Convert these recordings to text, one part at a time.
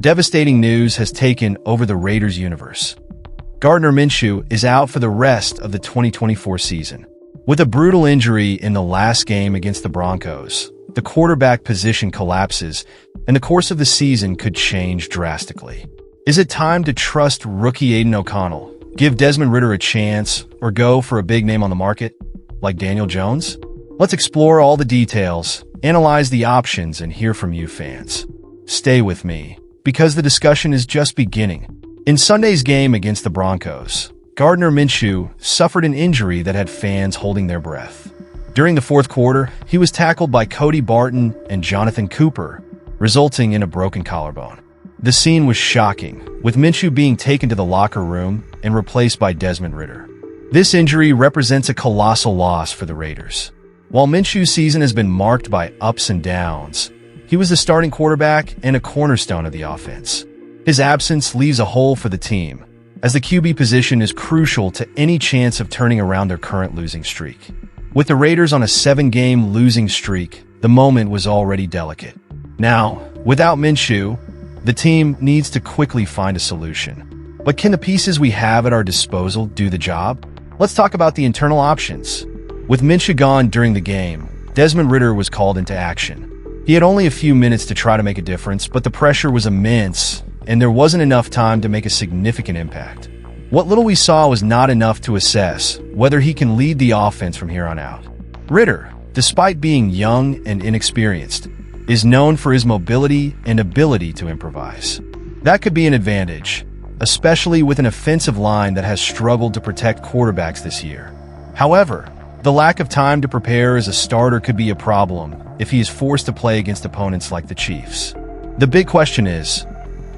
Devastating news has taken over the Raiders universe. Gardner Minshew is out for the rest of the 2024 season. With a brutal injury in the last game against the Broncos, the quarterback position collapses, and the course of the season could change drastically. Is it time to trust rookie Aidan O'Connell, give Desmond Ritter a chance, or go for a big name on the market, like Daniel Jones? Let's explore all the details, analyze the options, and hear from you fans. Stay with me, because the discussion is just beginning. In Sunday's game against the Broncos, Gardner Minshew suffered an injury that had fans holding their breath. During the fourth quarter, he was tackled by Cody Barton and Jonathan Cooper, resulting in a broken collarbone. The scene was shocking, with Minshew being taken to the locker room and replaced by Desmond Ritter. This injury represents a colossal loss for the Raiders. While Minshew's season has been marked by ups and downs, he was the starting quarterback and a cornerstone of the offense. His absence leaves a hole for the team, as the QB position is crucial to any chance of turning around their current losing streak. With the Raiders on a 7-game losing streak, the moment was already delicate. Now, without Minshew, the team needs to quickly find a solution. But can the pieces we have at our disposal do the job? Let's talk about the internal options. With Minshew gone during the game, Desmond Ritter was called into action. He had only a few minutes to try to make a difference, but the pressure was immense, and there wasn't enough time to make a significant impact. What little we saw was not enough to assess whether he can lead the offense from here on out. Ritter, despite being young and inexperienced, is known for his mobility and ability to improvise. That could be an advantage, especially with an offensive line that has struggled to protect quarterbacks this year. However, the lack of time to prepare as a starter could be a problem if he is forced to play against opponents like the Chiefs. The big question is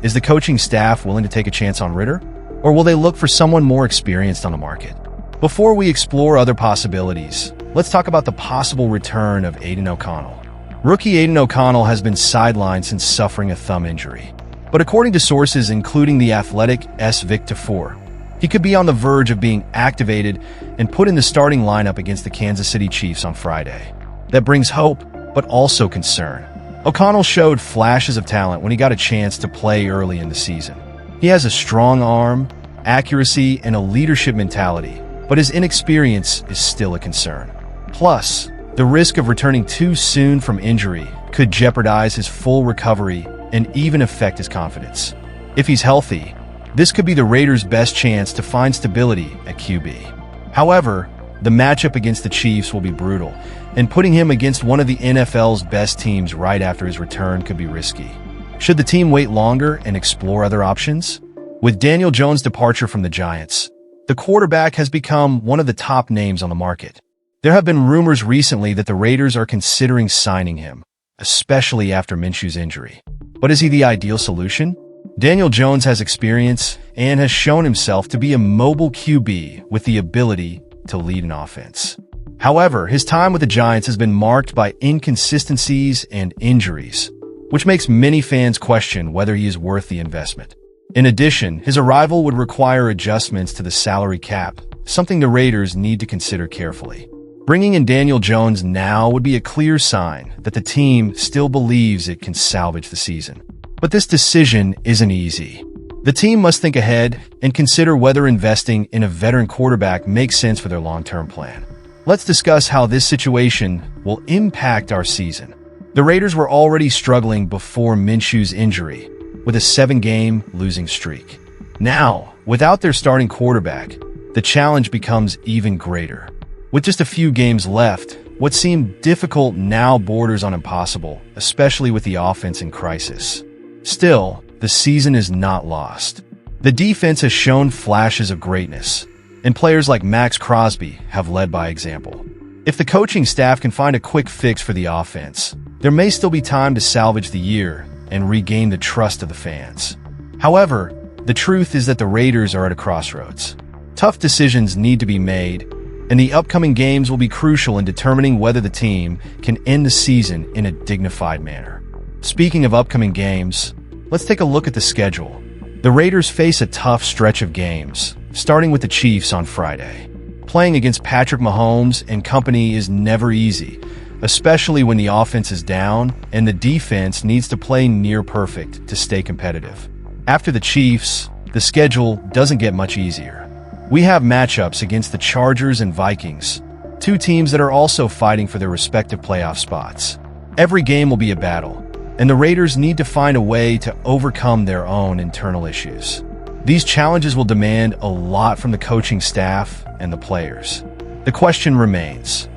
the coaching staff willing to take a chance on Ritter? Or will they look for someone more experienced on the market? Before we explore other possibilities, let's talk about the possible return of Aidan O'Connell. Rookie Aidan O'Connell has been sidelined since suffering a thumb injury. But according to sources including The Athletic's Victor Four, he could be on the verge of being activated and put in the starting lineup against the Kansas City Chiefs on Friday. That brings hope, but also concern. O'Connell showed flashes of talent when he got a chance to play early in the season. He has a strong arm, accuracy, and a leadership mentality, but his inexperience is still a concern. Plus, the risk of returning too soon from injury could jeopardize his full recovery and even affect his confidence. If he's healthy, this could be the Raiders' best chance to find stability at QB. However, the matchup against the Chiefs will be brutal, and putting him against one of the NFL's best teams right after his return could be risky. Should the team wait longer and explore other options? With Daniel Jones' departure from the Giants, the quarterback has become one of the top names on the market. There have been rumors recently that the Raiders are considering signing him, especially after Minshew's injury. But is he the ideal solution? Daniel Jones has experience and has shown himself to be a mobile QB with the ability to lead an offense. However, his time with the Giants has been marked by inconsistencies and injuries, which makes many fans question whether he is worth the investment. In addition, his arrival would require adjustments to the salary cap, something the Raiders need to consider carefully. Bringing in Daniel Jones now would be a clear sign that the team still believes it can salvage the season. But this decision isn't easy. The team must think ahead and consider whether investing in a veteran quarterback makes sense for their long-term plan. Let's discuss how this situation will impact our season. The Raiders were already struggling before Minshew's injury, with a 7-game losing streak. Now, without their starting quarterback, the challenge becomes even greater. With just a few games left, what seemed difficult now borders on impossible, especially with the offense in crisis. Still, the season is not lost. The defense has shown flashes of greatness, and players like Max Crosby have led by example. If the coaching staff can find a quick fix for the offense, there may still be time to salvage the year and regain the trust of the fans. However, the truth is that the Raiders are at a crossroads. Tough decisions need to be made, and the upcoming games will be crucial in determining whether the team can end the season in a dignified manner. Speaking of upcoming games, let's take a look at the schedule. The Raiders face a tough stretch of games, starting with the Chiefs on Friday. Playing against Patrick Mahomes and company is never easy, especially when the offense is down and the defense needs to play near perfect to stay competitive. After the Chiefs, the schedule doesn't get much easier. We have matchups against the Chargers and Vikings, two teams that are also fighting for their respective playoff spots. Every game will be a battle, and the Raiders need to find a way to overcome their own internal issues. These challenges will demand a lot from the coaching staff and the players. The question remains,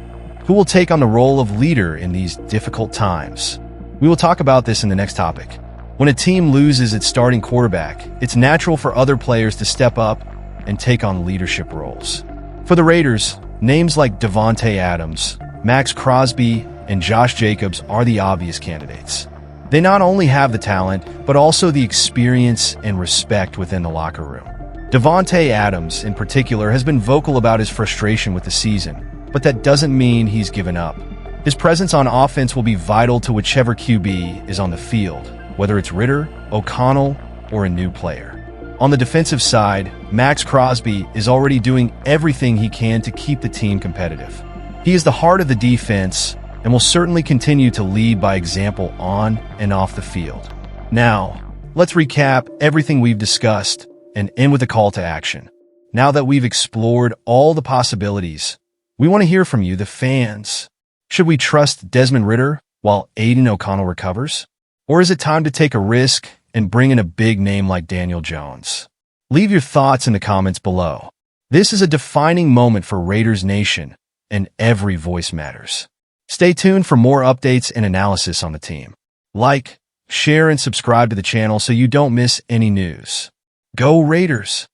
who will take on the role of leader in these difficult times? We will talk about this in the next topic. When a team loses its starting quarterback, it's natural for other players to step up and take on leadership roles. For the Raiders, names like Davante Adams, Max Crosby, and Josh Jacobs are the obvious candidates. They not only have the talent, but also the experience and respect within the locker room. Davante Adams, in particular, has been vocal about his frustration with the season, but that doesn't mean he's given up. His presence on offense will be vital to whichever QB is on the field, whether it's Ritter, O'Connell, or a new player. On the defensive side, Max Crosby is already doing everything he can to keep the team competitive. He is the heart of the defense and will certainly continue to lead by example on and off the field. Now, let's recap everything we've discussed and end with a call to action. Now that we've explored all the possibilities, we want to hear from you, the fans. Should we trust Desmond Ritter while Aidan O'Connell recovers? Or is it time to take a risk and bring in a big name like Daniel Jones? Leave your thoughts in the comments below. This is a defining moment for Raiders Nation, and every voice matters. Stay tuned for more updates and analysis on the team. Like, share, and subscribe to the channel so you don't miss any news. Go Raiders!